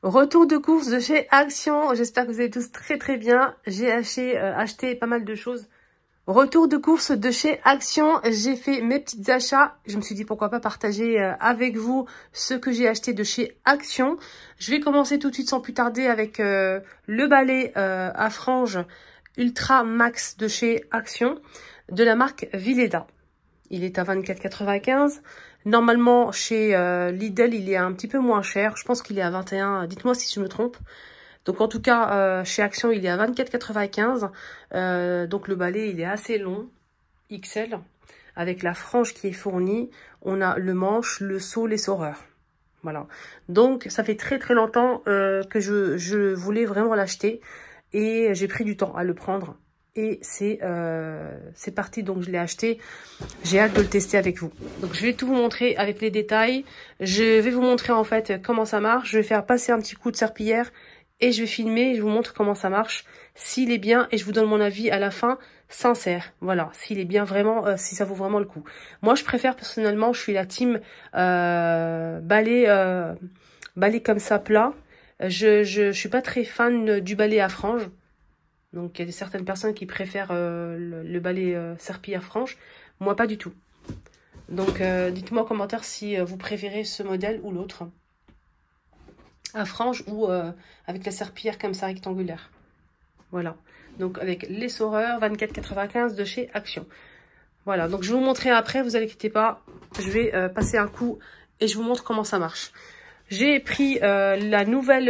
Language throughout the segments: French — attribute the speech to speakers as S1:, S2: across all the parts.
S1: Retour de course de chez Action. J'espère que vous allez tous très très bien. J'ai acheté pas mal de choses. Retour de course de chez Action. J'ai fait mes petits achats. Je me suis dit pourquoi pas partager avec vous ce que j'ai acheté de chez Action. Je vais commencer tout de suite sans plus tarder avec le balai à franges Ultra Max de chez Action de la marque Villeda. Il est à 24,95 €. Normalement, chez Lidl, il est un petit peu moins cher. Je pense qu'il est à 21. Dites-moi si je me trompe. Donc, en tout cas, chez Action, il est à 24,95 €. Donc, le balai, il est assez long, XL, avec la frange qui est fournie. On a le manche, le seau, les soreurs. Voilà. Donc, ça fait très, très longtemps que je voulais vraiment l'acheter. Et j'ai pris du temps à le prendre. Et c'est parti, donc je l'ai acheté. J'ai hâte de le tester avec vous. Donc je vais tout vous montrer avec les détails. Je vais vous montrer en fait comment ça marche. Je vais faire passer un petit coup de serpillière et je vais filmer et je vous montre comment ça marche. S'il est bien et je vous donne mon avis à la fin, sincère. Voilà, s'il est bien vraiment, si ça vaut vraiment le coup. Moi je préfère personnellement, je suis la team balai comme ça plat. Je suis pas très fan du balai à franges. Donc, il y a certaines personnes qui préfèrent le balai serpillière franche. Moi, pas du tout. Donc, dites-moi en commentaire si vous préférez ce modèle ou l'autre. À frange ou avec la serpillière comme ça, rectangulaire. Voilà. Donc, avec les soreurs, 24,95 € de chez Action. Voilà. Donc, je vais vous montrer après. Vous inquiétez pas. Je vais passer un coup et je vous montre comment ça marche. J'ai pris la nouvelle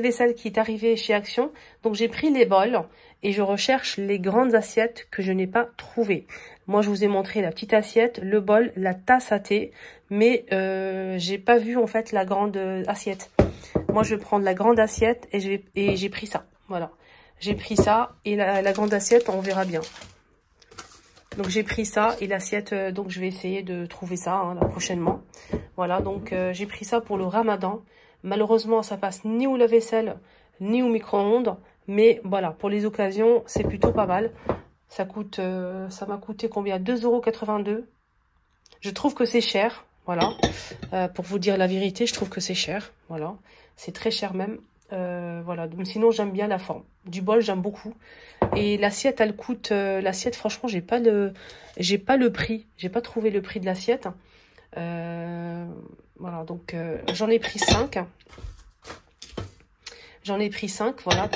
S1: vaisselle qui est arrivée chez Action. Donc, j'ai pris les bols et je recherche les grandes assiettes que je n'ai pas trouvées. Moi, je vous ai montré la petite assiette, le bol, la tasse à thé. Mais j'ai pas vu, en fait, la grande assiette. Moi, je vais prendre la grande assiette et j'ai pris ça. Voilà. J'ai pris ça et la grande assiette, on verra bien. Donc, j'ai pris ça et l'assiette, donc je vais essayer de trouver ça hein, là, prochainement. Voilà, donc j'ai pris ça pour le ramadan. Malheureusement, ça passe ni au lave-vaisselle, ni au micro-ondes. Mais voilà, pour les occasions, c'est plutôt pas mal. Ça m'a coûté combien? 2,82 €. Je trouve que c'est cher, voilà. Pour vous dire la vérité, je trouve que c'est cher, voilà. C'est très cher même. Voilà, donc, sinon j'aime bien la forme. Du bol, j'aime beaucoup. Et l'assiette, elle coûte... l'assiette, franchement, j'ai pas le prix. J'ai pas trouvé le prix de l'assiette. Voilà, donc j'en ai pris 5. J'en ai pris 5, voilà.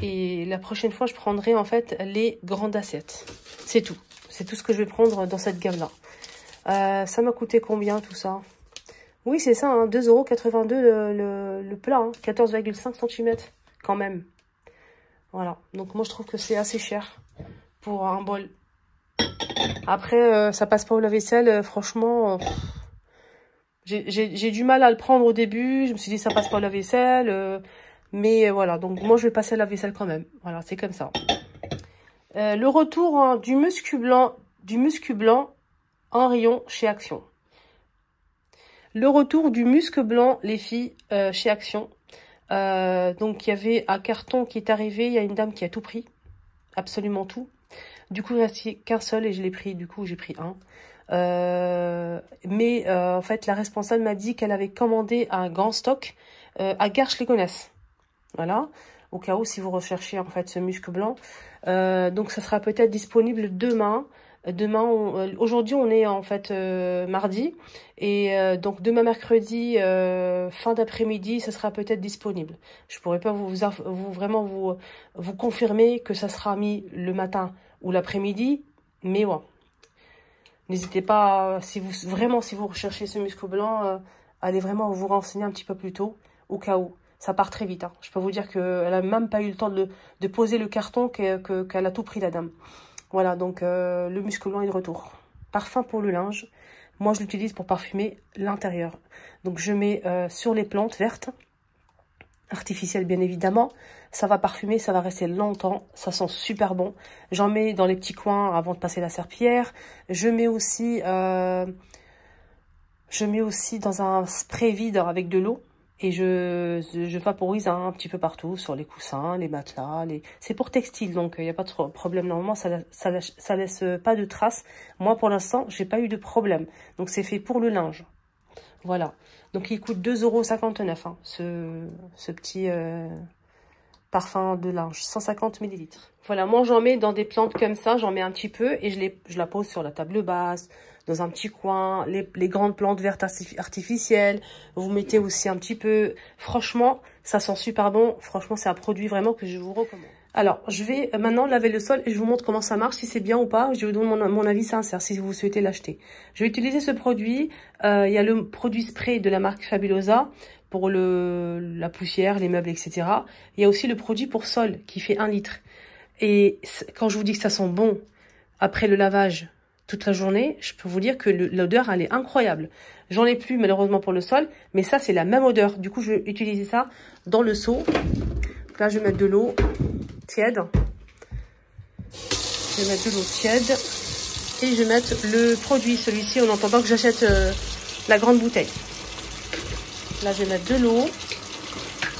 S1: Et la prochaine fois, je prendrai en fait les grandes assiettes. C'est tout. C'est tout ce que je vais prendre dans cette gamme-là. Ça m'a coûté combien tout ça? Oui, c'est ça, hein, 2,82 € le plat, hein, 14,5 cm quand même. Voilà, donc moi je trouve que c'est assez cher pour un bol. Après, ça passe pas au lave-vaisselle, franchement, j'ai du mal à le prendre au début. Je me suis dit ça passe pas au lave-vaisselle, mais voilà, donc moi je vais passer à la vaisselle quand même. Voilà, c'est comme ça. Le retour hein, du muscu blanc en rayon chez Action. Le retour du musc blanc, les filles, chez Action. Donc, il y avait un carton qui est arrivé. Il y a une dame qui a tout pris. Absolument tout. Du coup, il ne restait qu'un seul et je l'ai pris. Du coup, j'ai pris un. En fait, la responsable m'a dit qu'elle avait commandé un grand stock à Garches-les-Gonesse. Voilà. Au cas où, si vous recherchez, en fait, ce musc blanc. Donc, ça sera peut-être disponible demain. Aujourd'hui, on est en fait mardi. Et donc, demain mercredi, fin d'après-midi, ça sera peut-être disponible. Je pourrais pas vous confirmer que ça sera mis le matin ou l'après-midi. Mais ouais. N'hésitez pas, si vous recherchez ce muscle blanc, allez vraiment vous renseigner un petit peu plus tôt, au cas où. Ça part très vite. Hein. Je peux vous dire qu'elle a même pas eu le temps de poser le carton qu'elle a tout pris, la dame. Voilà, donc le muscle blanc est de retour. Parfum pour le linge. Moi, je l'utilise pour parfumer l'intérieur. Donc, je mets sur les plantes vertes, artificielles bien évidemment. Ça va parfumer, ça va rester longtemps. Ça sent super bon. J'en mets dans les petits coins avant de passer la serpillière. Je mets aussi dans un spray vide avec de l'eau. Et je vaporise un petit peu partout, sur les coussins, les matelas. C'est pour textile, donc il n'y a pas de problème. Normalement, ça laisse pas de traces. Moi, pour l'instant, j'ai pas eu de problème. Donc, c'est fait pour le linge. Voilà. Donc, il coûte 2,59 €, hein, ce petit parfum de linge, 150 ml. Voilà, moi, j'en mets dans des plantes comme ça. J'en mets un petit peu et je la pose sur la table basse, dans un petit coin. Les grandes plantes vertes artificielles, vous mettez aussi un petit peu. Franchement, ça sent super bon. Franchement, c'est un produit vraiment que je vous recommande. Alors, je vais maintenant laver le sol et je vous montre comment ça marche, si c'est bien ou pas. Je vous donne mon avis sincère si vous souhaitez l'acheter. Je vais utiliser ce produit. Il y a le produit spray de la marque Fabulosa pour la poussière, les meubles, etc. Il y a aussi le produit pour sol qui fait 1 litre. Et quand je vous dis que ça sent bon après le lavage toute la journée, je peux vous dire que l'odeur, elle est incroyable. J'en ai plus malheureusement pour le sol, mais ça, c'est la même odeur. Du coup, je vais utiliser ça dans le seau. Là, je vais mettre de l'eau tiède. Je vais mettre de l'eau tiède. Et je vais mettre le produit, celui-ci, en attendant que j'achète la grande bouteille. Là, je vais mettre de l'eau.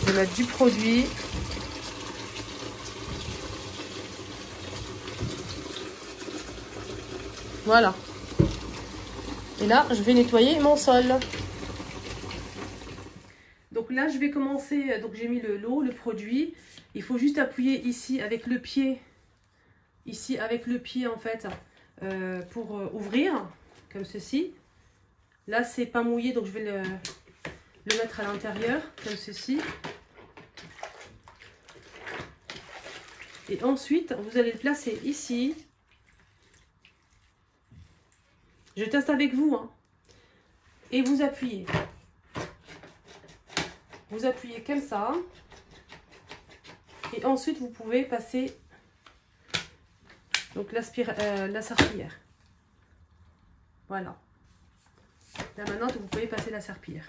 S1: Je vais mettre du produit. Voilà. Et là, je vais nettoyer mon sol. Donc là, je vais commencer. Donc j'ai mis l'eau, le produit. Il faut juste appuyer ici avec le pied. Ici avec le pied en fait. Pour ouvrir. Comme ceci. Là, c'est pas mouillé. Donc je vais le mettre à l'intérieur. Comme ceci. Et ensuite, vous allez le placer ici. Je teste avec vous, hein. Et vous appuyez. Vous appuyez comme ça. Et ensuite, vous pouvez passer donc la serpillière. Voilà. Là maintenant, vous pouvez passer la serpillière.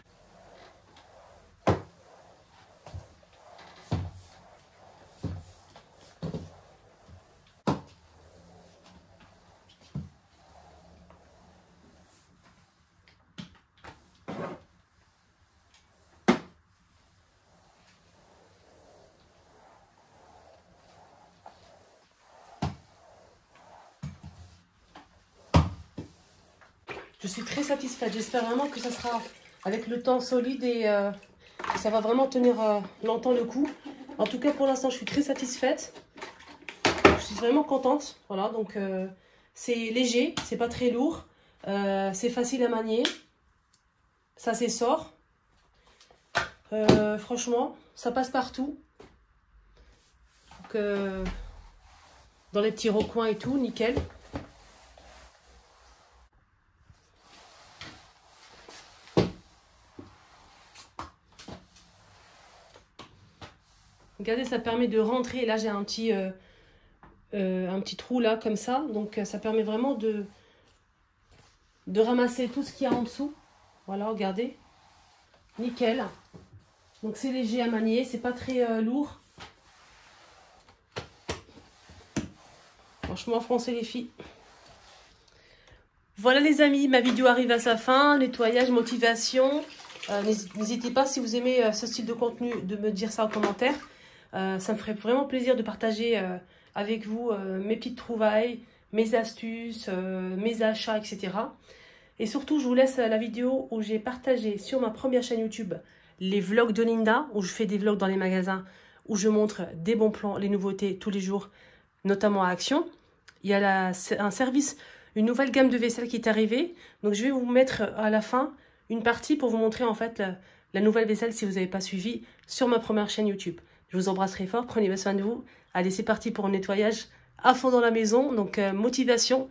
S1: Je suis très satisfaite. J'espère vraiment que ça sera avec le temps solide et ça va vraiment tenir longtemps le coup. En tout cas, pour l'instant, je suis très satisfaite. Je suis vraiment contente. Voilà, donc c'est léger, c'est pas très lourd. C'est facile à manier. Ça s'essore. Franchement, ça passe partout. Donc, dans les petits recoins et tout, nickel. Regardez, ça permet de rentrer. Là, j'ai un petit trou là, comme ça. Donc, ça permet vraiment de ramasser tout ce qu'il y a en dessous. Voilà, regardez. Nickel. Donc, c'est léger à manier. C'est pas très lourd. Franchement, foncez les filles. Voilà les amis, ma vidéo arrive à sa fin. Nettoyage, motivation. N'hésitez pas, si vous aimez ce style de contenu, de me dire ça en commentaire. Ça me ferait vraiment plaisir de partager avec vous mes petites trouvailles, mes astuces, mes achats, etc. Et surtout, je vous laisse la vidéo où j'ai partagé sur ma première chaîne YouTube les vlogs de Linda, où je fais des vlogs dans les magasins, où je montre des bons plans, les nouveautés tous les jours, notamment à Action. Il y a un service, une nouvelle gamme de vaisselle qui est arrivée. Donc, je vais vous mettre à la fin une partie pour vous montrer en fait la nouvelle vaisselle si vous n'avez pas suivi sur ma première chaîne YouTube. Je vous embrasse très fort, prenez bien soin de vous. Allez, c'est parti pour un nettoyage à fond dans la maison. Donc, motivation.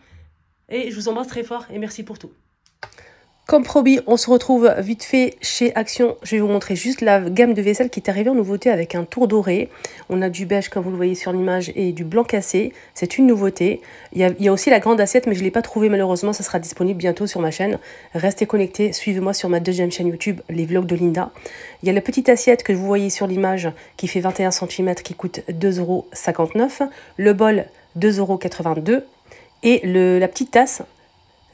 S1: Et je vous embrasse très fort et merci pour tout. Comme promis, on se retrouve vite fait chez Action. Je vais vous montrer juste la gamme de vaisselle qui est arrivée en nouveauté avec un tour doré. On a du beige comme vous le voyez sur l'image et du blanc cassé. C'est une nouveauté. Il y a aussi la grande assiette mais je ne l'ai pas trouvée malheureusement. Ça sera disponible bientôt sur ma chaîne. Restez connectés. Suivez-moi sur ma deuxième chaîne YouTube, les vlogs de Linda. Il y a la petite assiette que vous voyez sur l'image qui fait 21 cm qui coûte 2,59 €. Le bol 2,82 € et la petite tasse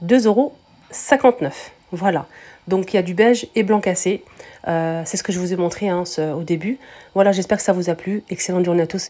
S1: 2,59 €. Voilà, donc il y a du beige et blanc cassé. C'est ce que je vous ai montré au début. Voilà, j'espère que ça vous a plu. Excellente journée à tous.